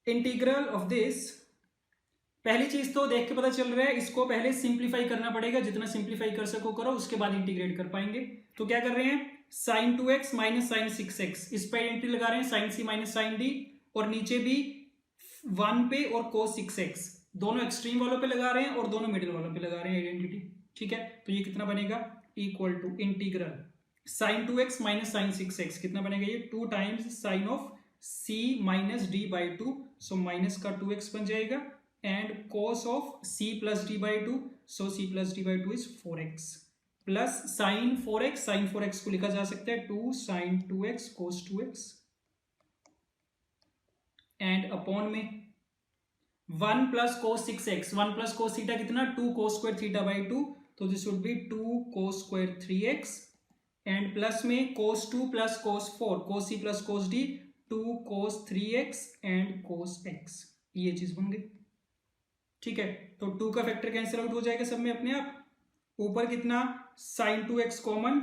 Integral of this, पहली चीज तो देख के पता चल रहा है इसको पहले सिंप्लीफाई करना पड़ेगा, जितना सिंप्लीफाई कर सको करो, उसके बाद इंटीग्रेट कर पाएंगे. तो क्या कर रहे हैं, sign 2x minus sine 6x, इस पे आइडेंटिटी लगा रहे हैं sine c minus sine d, और नीचे भी 1 पे और cos 6x, दोनों एक्सट्रीम वालों पे लगा रहे हैं और दोनों मिडिल वालों पे लगा रहे हैं आइडेंटिटी. ठीक है, तो ये कितना बनेगा, equal to integral sine 2x minus sine 6x, कितना बनेगा ये 2 times sine of c minus d by 2, so minus का 2x बन जाएगा, and cos of c plus d by 2, so c plus d by 2 is 4x, plus sine 4x, sine 4x को लिखा जा सकता है 2 sign 2x cos 2x, and upon में 1 plus cos 6x, 1 plus cos theta कितना 2 cos square theta by 2, तो this would be 2 cos square 3x, and plus में cos 2 plus cos 4, cos c plus cos d, 2 cos 3x and cos x, ये चीज बन गई. ठीक है, तो 2 का फैक्टर कैंसिल आउट हो जाएगा सब में अपने आप. ऊपर कितना sin 2x कॉमन,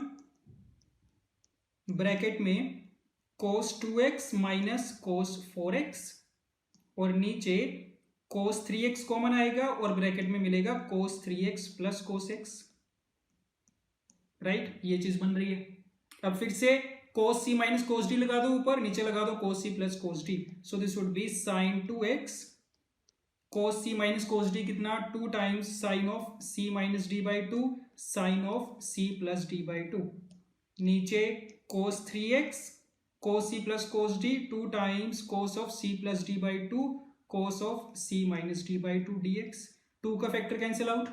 ब्रैकेट में cos 2x minus cos 4x, और नीचे cos 3x कॉमन आएगा और ब्रैकेट में मिलेगा cos 3x plus cos x. Right, ये चीज बन रही है. अब फिर से cos c minus cos d लगा दो ऊपर, नीचे लगा दो cos c plus cos d, so this would be sin 2x cos c minus cos d कितना 2 times sine of c minus d by 2, sine of c plus d by 2, नीचे cos 3x cos c plus cos d 2 times cos of c plus d by 2, cos of c minus d by 2 dx. 2 का factor cancel out,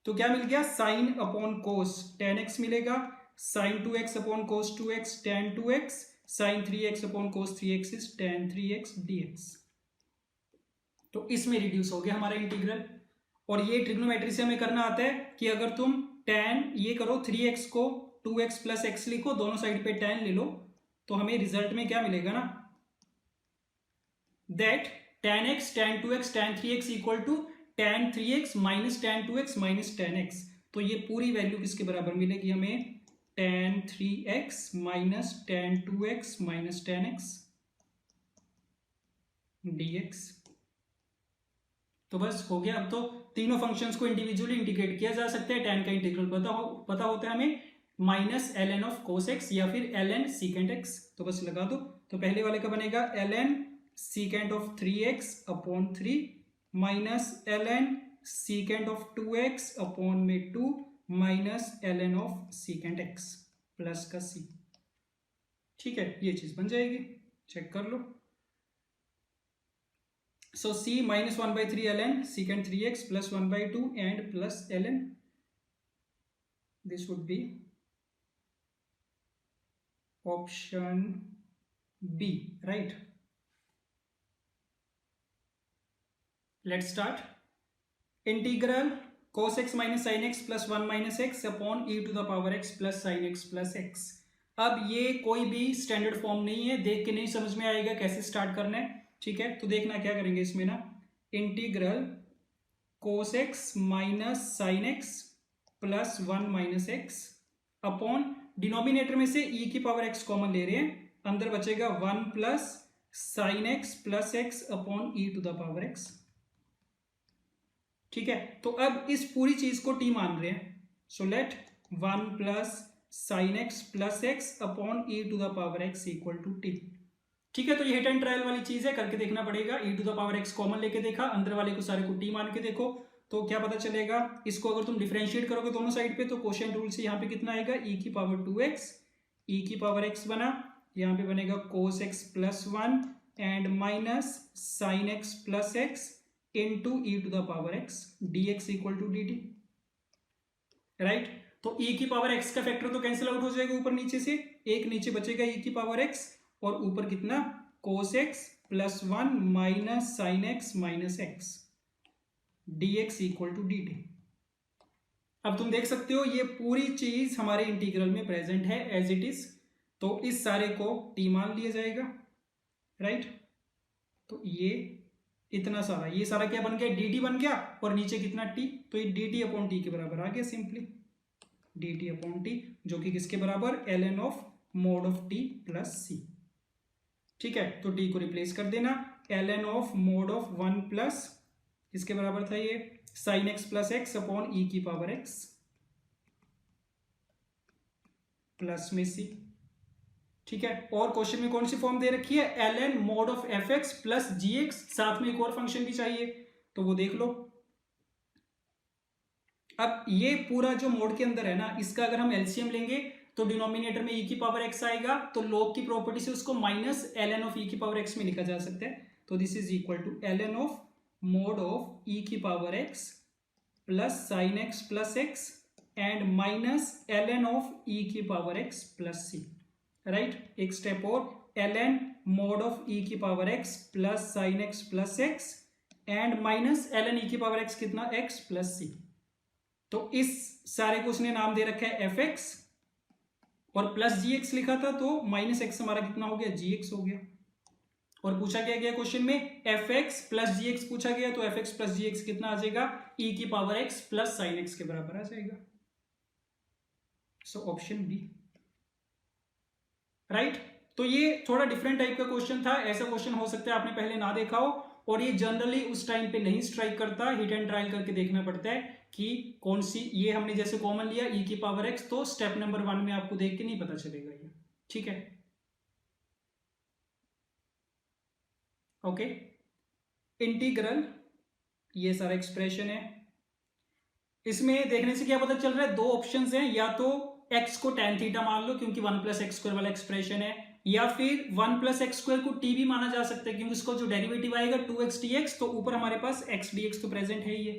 तो क्या मिल गया sine upon cos tan x मिलेगा, sine 2x upon cos 2x tan 2x, sine 3x upon cos 3x is tan 3x dx. तो इसमें reduce हो गया हमारा इंटीग्रल. और ये ट्रिग्नोमेट्री से हमें करना आता है कि अगर तुम tan ये करो 3x को 2x प्लस x लिखो, दोनों साइड पे tan ले लो, तो हमें रिजल्ट में क्या मिलेगा ना, that tan x tan 2x tan 3x equal to tan 3x minus tan 2x minus tan x. तो ये पूरी वैल्यू किसके बराबर मिलेगी हमें, tan 3x minus tan 2x minus tan x dx. तो बस हो गया. अब तो तीनों फंक्शंस को इंडिविजुअली इंटीग्रेट किया जा सकता है. tan का इंटीग्रल पता होता है हमें, minus ln of cos x या फिर ln secant x. तो बस लगा दो. तो पहले वाले का बनेगा ln secant of 3x upon 3 minus ln secant of 2x upon में 2 minus ln of secant x plus का c. ठीक है, ये चीज बन जाएगी, चेक कर लो. So c minus 1 by 3 ln secant 3x plus 1 by 2 and plus ln. This would be option B, right? Let's start. Integral cos x minus sin x plus 1 minus x upon e to the power x plus sin x plus x. अब ये कोई भी standard form नहीं है, देख के नहीं समझ में आएगा कैसे स्टार्ट करना है. ठीक है, तो देखना क्या करेंगे इसमें ना, integral cos x minus sign x plus 1 minus x upon denominator में से e की पावर x कॉमन ले रहे हैं, अंदर बचेगा 1 plus sine x plus x upon e to the power x. ठीक है, तो अब इस पूरी चीज को टी मान रहे हैं, so let 1 plus sine x plus x upon e to the power x equal to t. ठीक है, तो ये हिट एंड ट्रायल वाली चीज है, करके देखना पड़ेगा। E to the power x common लेके देखा, अंदर वाले को सारे को टी मान के देखो, तो क्या पता चलेगा। इसको अगर तुम डिफरेंशिएट करोगे दोनों साइड पे तो क्वोशिएंट रूल से यहाँ पे कितना आएगा, ई की पावर 2x, ई की पावर x बना, यहाँ पे बनेगा cos x plus 1 and minus sine x plus x into e to the power x dx equal to dt, right. तो e की पावर x का फैक्टर तो कैंसिल आउट हो जाएगा ऊपर नीचे से, एक नीचे बचेगा e की पावर x, और ऊपर कितना cos x plus 1 minus sine x minus x dx equal to dt। अब तुम देख सकते हो ये पूरी चीज हमारे इंटीग्रल में प्रेजेंट है एज इट इज, तो इस सारे को t मान लिया जाएगा, राइट। तो ये इतना सारा, ये सारा क्या बन गया, dt बन गया, और नीचे कितना t, तो ये dt अपॉन टी के बराबर आ गया सिंपली, dt अपॉन टी, जो कि किसके बराबर, ln of mod of t plus c। ठीक है, तो t को रिप्लेस कर देना, ln of mod of 1 plus इसके बराबर था ये sine x plus x upon e की पावर एक्स प्लस में सी। ठीक है, और क्वेश्चन में कौन सी फॉर्म दे रखी है, ln mod of f x plus g x, साथ में एक और फंक्शन भी चाहिए, तो वो देख लो। अब ये पूरा जो मोड के अंदर है ना, इसका अगर हम एलसीएम लेंगे तो डिनोमिनेटर में e की पावर x आएगा, तो log की प्रॉपर्टी से उसको माइनस ln ऑफ e की पावर x में लिखा जा सकता है, तो this is equal to ln of mod of e की power x plus sine x plus x and minus ln of e की power x plus C, right. एक स्टेप और, ln मोड ऑफ e की power x plus sine x plus x and minus ln e की power x कितना, x plus C. तो इस सारे को उसने नाम दे रखा है एफ एक्स, और प्लस जी एक्स लिखा था, तो माइनस एक्स हमारा कितना हो गया, जी एक्स हो गया। और पूछा क्या गया क्वेश्चन में, F x plus g x पूछा गया, तो F x plus g x कितना आ जाएगा, ई की power x plus sine X के बराबर आ जाएगा, सो ऑप्शन बी, राइट। तो ये थोड़ा डिफरेंट टाइप का क्वेश्चन था, ऐसा क्वेश्चन हो सकता है आपने पहले ना देखा हो, और ये जनरली उस टाइम पे नहीं स्ट्राइक करता, हिट एंड ट्रायल करके देखना पड़ता है कि कौन सी, ये हमने जैसे कॉमन लिया e की पावर x, तो स्टेप नंबर 1 में आपको देख के नहीं पता चलेगा ये, ठीक है, ओके। इंटीग्रल, ये सारा एक्सप्रेशन है, इसमें देखने से क्या पता चल रहा है, दो ऑप्शंस हैं, या तो x को tan थीटा मान लो क्योंकि 1 प्लस एक्स स्क्वायर वाला एक्सप्रेशन है, या फिर 1 प्लस एक्स स्क्वायर को t भी माना जा सकता है क्योंकि उसको जो डेरिवेटिव आएगा 2x dx, तो ऊपर हमारे पास x dx तो प्रेजेंट है ये,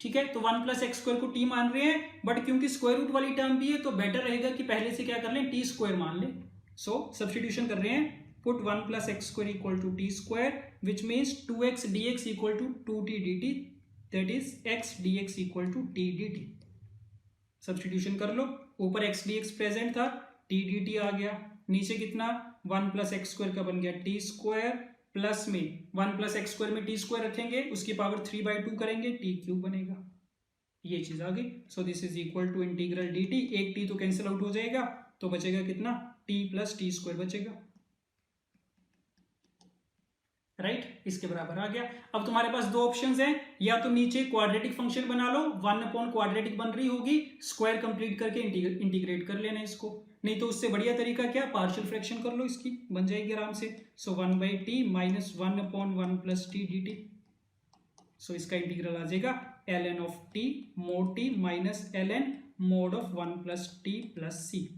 ठीक है। तो 1 प्लस एक्स स्क्वायर को t मान रहे हैं, बट क्योंकि स्क्वायर रूट वाली टर्म भी है तो बेटर रहेगा कि पहले से क्या कर लें, t स्क्वायर मान लें। सो सब्स्टिट्यूशन कर रहे हैं, put 1 plus x square equal to t square which means 2x dx equal to 2t dt, that is x dx equal to t dt। Substitution कर लो, ऊपर x dx प्रेजेंट था, t dt आ गया, नीचे कितना 1 प्लस एक्स स्क्वायर का बन गया टी स्क्वायर, प्लस में 1 प्लस एक्स स्क्वायर में टी स्क्वायर रखेंगे, उसकी पावर 3/2 करेंगे, टी क्यूब बनेगा, ये चीज आ गई। So this is equal to integral d t, एक टी तो कैंसिल आउट हो जाएगा, तो बचेगा कितना, टी प्लस टी स्क्वायर बचेगा, राइट, इसके बराबर आ गया। अब तुम्हारे पास दो ऑप्शंस हैं, या तो नीचे क्वाड्रेटिक फंक्शन बना लो, 1 अपॉन क्वाड्रेटिक बन रही होगी, स्क्वायर कंप्लीट करके इंटीग्रेट कर लेना इसको, नहीं तो उससे बढ़िया तरीका क्या, पार्शियल फ्रैक्शन कर लो, इसकी बन जाएगी आराम से। So 1/t minus 1 upon 1 plus t d t, so इसका इंटीग्रल आ जाएगा ln of t mod t minus ln mod of 1 plus t plus c.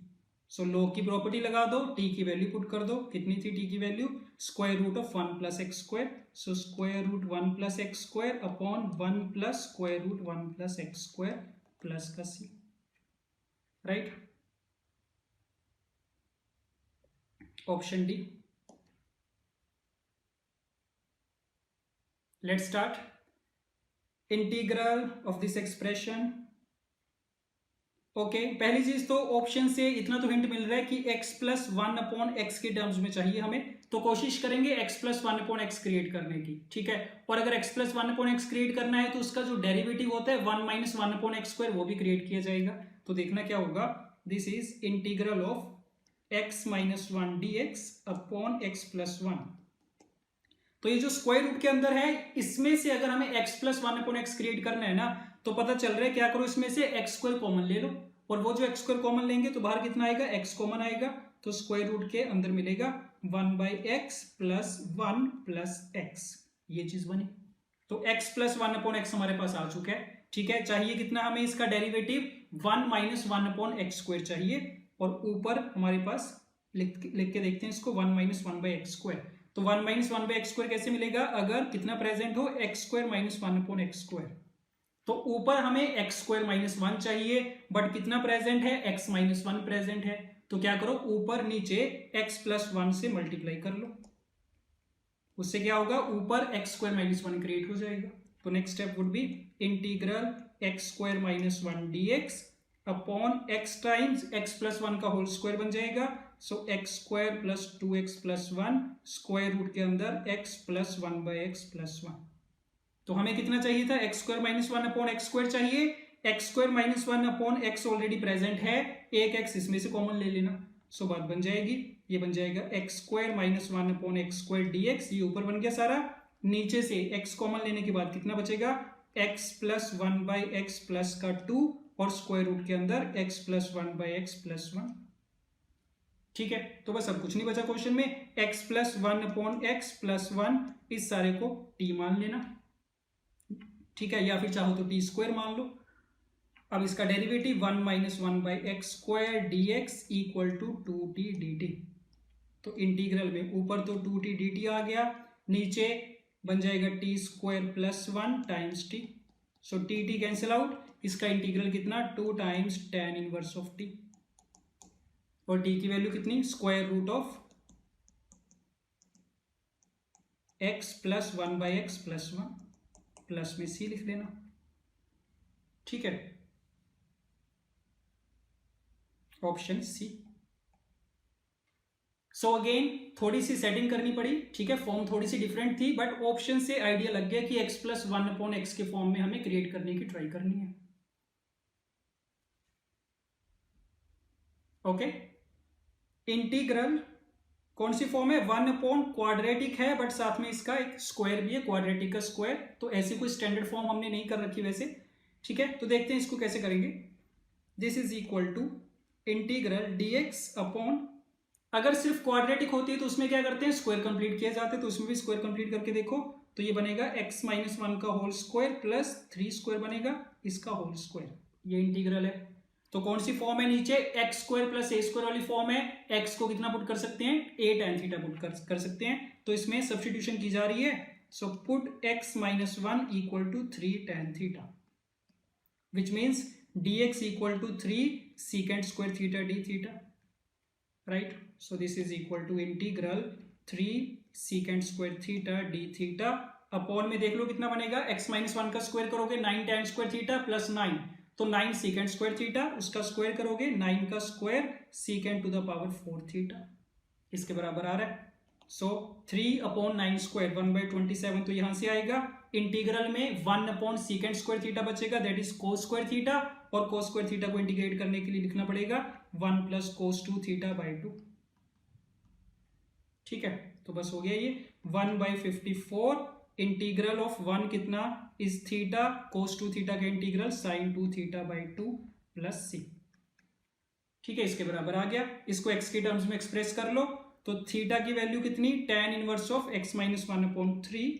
So log की प्रॉपर्टी लगा दो, t की वैल्यू पुट कर दो, कितनी थी t की value, square root of 1 plus x square, so square root 1 plus x square upon 1 plus square root 1 plus x square plus का c, right, option D. Let's start integral of this expression. Okay, पहली चीज तो option से इतना तो hint मिल रहा है कि x प्लस 1 अपॉन एक्स के टर्म्स में चाहिए हमें, तो कोशिश करेंगे x plus 1 upon x create करने की, ठीक है। और अगर x plus 1 upon x create करना है तो उसका जो डेरिवेटिव होता है 1 माइनस 1 अपॉन एक्स स्क्वायर, वो भी क्रिएट किया जाएगा। तो देखना क्या होगा, this is integral of x minus 1 dx upon x plus 1, तो ये जो स्क्वायर रूट के अंदर है इसमें से अगर हमें x प्लस 1/x क्रिएट करना है ना, तो पता चल रहा है क्या करो, इसमें से x स्क्वायर कॉमन ले लो, और वो जो x स्क्वायर कॉमन लेंगे तो बाहर कितना आएगा, x कॉमन आएगा, तो स्क्वायर रूट के अंदर मिलेगा 1/x प्लस 1 प्लस x, ये चीज बनी। तो x प्लस 1/x हमारे पास आ चुका है। ठीक है, चाहिए कितना हमें इसका डेरिवेटिव 1 माइनस 1/x स्क्वायर चाहिए, और ऊपर हमारे पास लिख के देखते हैं इसको 1 माइनस 1/x स्क्वायर। तो 1 माइनस 1/x स्क्वायर कैसे मिलेगा, अगर कितना प्रेजेंट हो, x स्क्वायर माइनस 1/x स्क्वायर। तो ऊपर हमें x स्क्वायर माइनस 1 चाहिए, बट कितना प्रेजेंट है, x माइनस 1 प्रेजेंट है, तो क्या करो, ऊपर नीचे x प्लस 1 से मल्टीप्लाई कर लो, उससे क्या होगा, ऊपर x स्क्वायर माइनस 1 क्रिएट हो जाएगा। तो next step would be integral x स्क्वायर minus 1 dx upon x times x plus 1 का होल स्क्वायर बन जाएगा। So x square plus 2x plus 1 square root के अंदर x प्लस 1/x प्लस 1। तो हमें कितना चाहिए था, x स्क्वायर माइनस 1 अपॉन x स्क्वायर चाहिए, x स्क्वायर minus 1 upon x already present है, एक x इसमें से कॉमन ले लेना, सो बात बन जाएगी, ये बन जाएगा x स्क्वायर minus 1 upon x square dx, ये ऊपर बन गया सारा, नीचे से x कॉमन लेने के बाद कितना बचेगा, x प्लस 1/x प्लस का 2 और स्क्वायर रूट के अंदर x प्लस 1/x प्लस 1। ठीक है, तो बस अब कुछ नहीं बचा क्वेश्चन में, x plus 1 upon x plus 1, इस सारे को t मान लेना। ठीक है, या फिर चाहो तो t स्क्वायर मान लो। अब इसका derivative 1 minus 1/x square dx equal to 2t dt। तो इंटीग्रल में ऊपर तो 2t dt आ गया, नीचे बन जाएगा t square plus 1 times t, so t cancel out, इसका इंटीग्रल कितना, 2 times tan inverse of t, और t की वैल्यू कितनी, square root of x plus 1/x plus 1, plus में c लिख लेना। ठीक है, ऑप्शन सी। सो अगेन थोड़ी सी सेटिंग करनी पड़ी, ठीक है, फॉर्म थोड़ी सी डिफरेंट थी, बट ऑप्शन से आइडिया लग गया कि x प्लस 1/x के फॉर्म में हमें क्रिएट करने की ट्राई करनी है। ओके, इंटीग्रल कौन सी फॉर्म है, 1 क्वाड्रेटिक है, बट साथ में इसका एक स्क्वायर भी है, क्वाड्रेटिक का स्क्वायर, तो ऐसी कोई स्टैंडर्ड फॉर्म हमने नहीं कर रखी वैसे। ठीक है, तो देखते हैं इसको कैसे करेंगे। This is equal to integral dx upon, अगर सिर्फ क्वाड्रेटिक होती है तो उसमें क्या करते हैं, स्क्वायर कंप्लीट किए जाते हैं, तो उसमें भी स्क्वायर कंप्लीट करके देखो, तो ये बनेगा x माइनस 1 का होल स्क्वायर प्लस 3 स्क्वायर बनेगा इसका होल स्क्वायर, ये इंटीग्रल है। तो कौन सी फॉर्म है, नीचे x square plus a square वाली फॉर्म है, x को कितना पुट कर सकते हैं, a tan थीटा पुट कर सकते हैं, तो इसमें सब्स्टिट्यूशन की जा रही है। So put x minus 1 equal to 3 tan theta, which means dx equal to 3 secant square theta d theta, right. So this is equal to integral 3 secant square theta d theta upon में देख लो कितना बनेगा, x minus 1 का square करोगे 9 tan square theta plus 9, तो 9 secant square theta, उसका square करोगे 9 का square secant to the power 4 theta, इसके बराबर आ रहा है। सो 3/9 स्क्वायर 1/27, तो यहां से आएगा, इंटीग्रल में 1/secant स्क्वायर थीटा बचेगा, that is cos square theta, और cos स्क्वायर थीटा को इंटीग्रेट करने के लिए लिखना पड़ेगा 1 प्लस cos 2 थीटा बाई 2। ठीक है, तो बस हो गया ये 1/54 इंटीग्रल ऑफ 1 कितना इज थीटा, cos 2 थीटा का integral sin 2 theta by 2 plus c। ठीक है, इसके बराबर आ गया, इसको x के टर्म्स में एक्सप्रेस कर लो, तो थीटा की वैल्यू कितनी, tan inverse of x minus 1/3,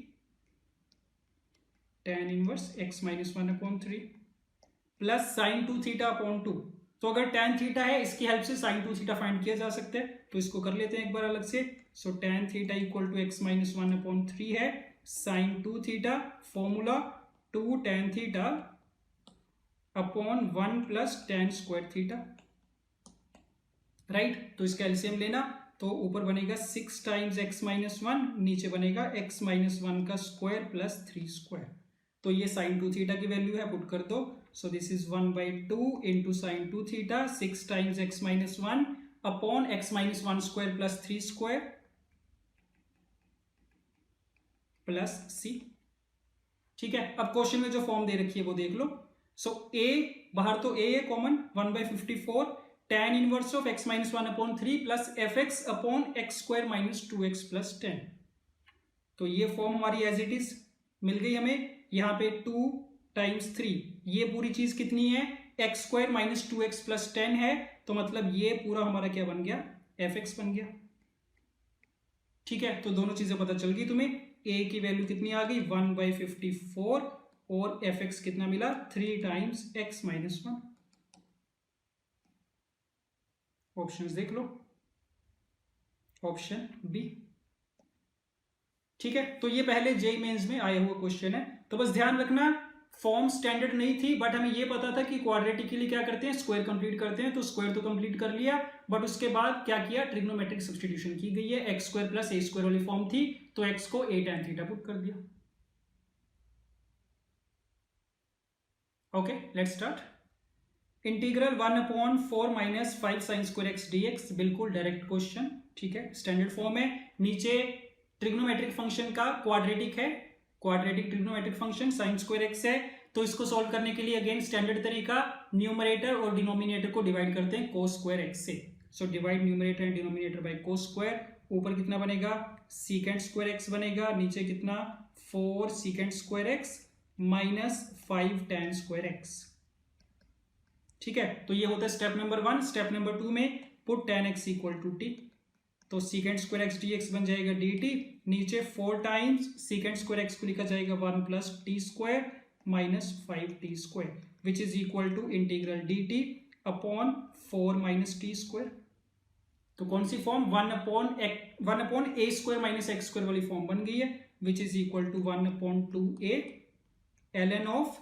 tan inverse x minus 1/3 plus sin 2 theta upon 2। तो अगर tan थीटा है, इसकी हेल्प से sin 2 थीटा फाइंड किया जा सकता है, तो इसको कर लेते हैं एक बार अलग से। So tan theta equal to x minus 1/3 है, sin 2 theta formula 2 tan theta upon 1 plus tan square theta, right. तो इसका एलसीएम लेना, तो ऊपर बनेगा 6 टाइम्स x माइनस 1, नीचे बनेगा x माइनस 1 का स्क्वायर प्लस 3 स्क्वायर, तो ये sin 2 थीटा की वैल्यू है, पुट कर दो। सो this is 1/2 into sin 2 theta, 6 times x minus 1 upon x minus 1 square plus 3 square plus c। ठीक है, अब क्वेश्चन में जो फॉर्म दे रखी है वो देख लो। सो a बाहर तो a है common, 1/54 tan inverse of x minus 1/3 plus fx upon x स्क्वायर माइनस 2x प्लस 10। तो ये फॉर्म हमारी एज इट इज मिल गई हमें। यहाँ पे 2 टाइम्स 3, ये पूरी चीज कितनी है, x square minus 2x plus 10 है, तो मतलब ये पूरा हमारा क्या बन गया, fx बन गया। ठीक है, तो दोनों चीजें पता चल गई तुम्हें। a की वैल्यू कितनी आ गई 1/54 और fx कितना मिला 3 टाइम्स x माइनस 1। ऑप्शंस देख लो, ऑप्शन बी। ठीक है, तो ये पहले जेईई मेंस में आया हुआ क्वेश्चन है। तो बस ध्यान रखना फॉर्म स्टैंडर्ड नहीं थी, बट हमें ये पता था कि क्वाड्रेटिक के लिए क्या करते हैं, स्क्वायर कंप्लीट करते हैं। तो स्क्वायर तो कंप्लीट कर लिया, बट उसके बाद क्या किया, ट्रिग्नोमेट्रिक सब्स्टिट्यूशन की गई है। X square plus a square वाली फॉर्म थी, तो एक्स को a tan थीटा पुट कर दिया। Okay, let's start. Integral 1/4 minus 5 sine square x dx, बिल्कुल डायरेक्ट क्वेश्चन। ठीक है, स्टैंडर्ड फॉर्म है। नीचे ट्रिग्नोमेट्रिक फंक्शन का क्वाड्रेटिक है, quadratic trigonometric function sine square x है। तो इसको सॉल्व करने के लिए अगेन स्टैंडर्ड तरीका, न्यूमरेटर और डिनोमिनेटर को डिवाइड करते हैं कोस स्क्वायर एक्स से। So divide numerator and denominator by cos square. ऊपर कितना बनेगा, सीकेंड स्क्वायर एक्स बनेगा, नीचे कितना 4 secant square x minus 5 tan square x. ठीक है, तो ये होता है स्टेप नंबर 1। स्टेप नंबर 2 में put tan x equal to t, तो सीकेंड स्क्वायर एक्स dx बन जाएगा dt। नीचे 4 टाइम्स सीकेंड स्क्वायर एक्स को लिखा जाएगा 1 plus t square minus 5t square, which is equal to integral dt upon 4 minus t square. तो कौन सी form, 1 upon a square minus x square वाली फॉर्म बन गई है, which is equal to 1/2a ln of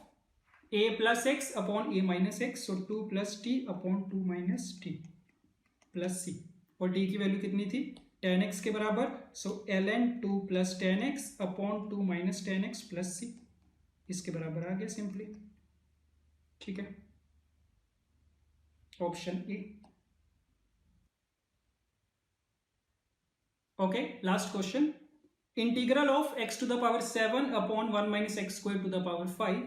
a plus x upon a minus x, so 2 plus t upon 2 minus t plus c. और t की value कितनी थी, tan x के बराबर, so ln 2 plus tan x upon 2 minus tan x plus c, इसके बराबर आ गया सिंपली। ठीक है, option A. Okay, last question. Integral of x to the power 7 upon 1 minus x square to the power 5।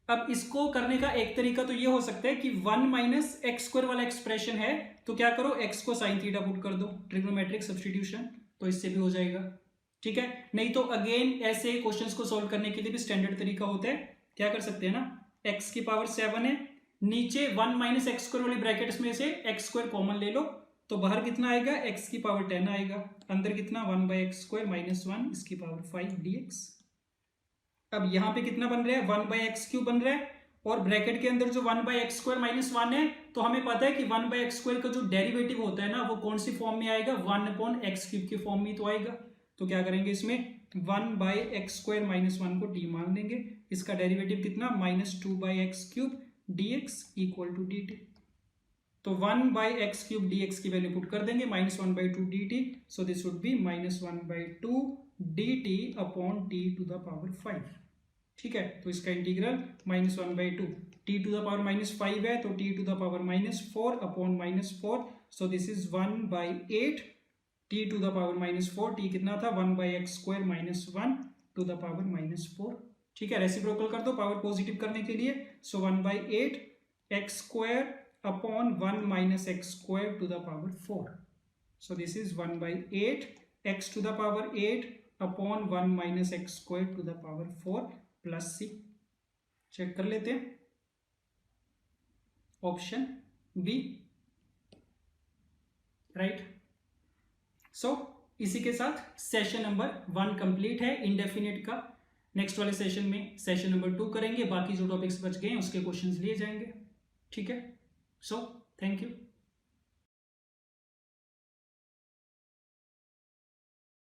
अब इसको करने का एक तरीका तो ये हो सकता है कि 1 माइनस एक्स स्क्वायर वाला एक्सप्रेशन है, तो क्या करो, x को साइन थीटा पुट कर दो, ट्रिग्नोमेट्रिक सब्स्टिट्यूशन, तो इससे भी हो जाएगा। ठीक है, नहीं तो अगेन ऐसे क्वेश्चंस को सॉल्व करने के लिए भी स्टैंडर्ड तरीका होता है। क्या कर सकते हैं ना, x की पावर 7 है, नीचे 1 माइनस एक्स स्क्वायर वाली ब्रैकेट्स में से एक्स स्क्वायर कॉमन ले लो, तो बाहर कितना आएगा, x की पावर 10 आएगा, अंदर कितना 1/x स्क्वायर माइनस 1 इसकी पावर 5 dx। अब यहाँ पे कितना बन रहा है, 1/x क्यूब बन रहा है, और ब्रैकेट के अंदर जो 1/x स्क्वायर माइनस 1 है, तो हमें पता है कि 1/x स्क्वायर का जो डेरिवेटिव होता है ना, वो कौन सी फॉर्म में आएगा, 1/x क्यूब की फॉर्म में तो आएगा। तो क्या करेंगे, इसमें 1/x स्क्वायर माइनस 1 को t मान लेंगे, इसका डेरिवेटिव कितना -2/x cube dx equal to dt। तो 1/x क्यूब dx की वैल्यू पुट कर देंगे, -1/2 dt, so this would be -1/2 dt upon t to the power 5। ठीक है, तो इसका integral -1/2 t to the power -5 है, तो t to the power -4 upon -4, so this is 1/8 t to the power -4, t कितना था 1/x square minus 1 to the power -4। ठीक है, रेसिप्रोकल कर दो पावर पॉजिटिव करने के लिए, so 1/8 x square upon 1 minus x square to the power 4, so this is 1/8 x to the power 8 upon 1 minus x square to the power 4 plus C. Check कर लेते हैं, ऑप्शन बी राइट। सो इसी के साथ session number 1 complete है indefinite का। Next वाले session में सेशन नंबर 2 करेंगे, बाकी जो टॉपिक्स बच गए हैं उसके क्वेश्चंस लिए जाएंगे। ठीक है, सो थैंक यू।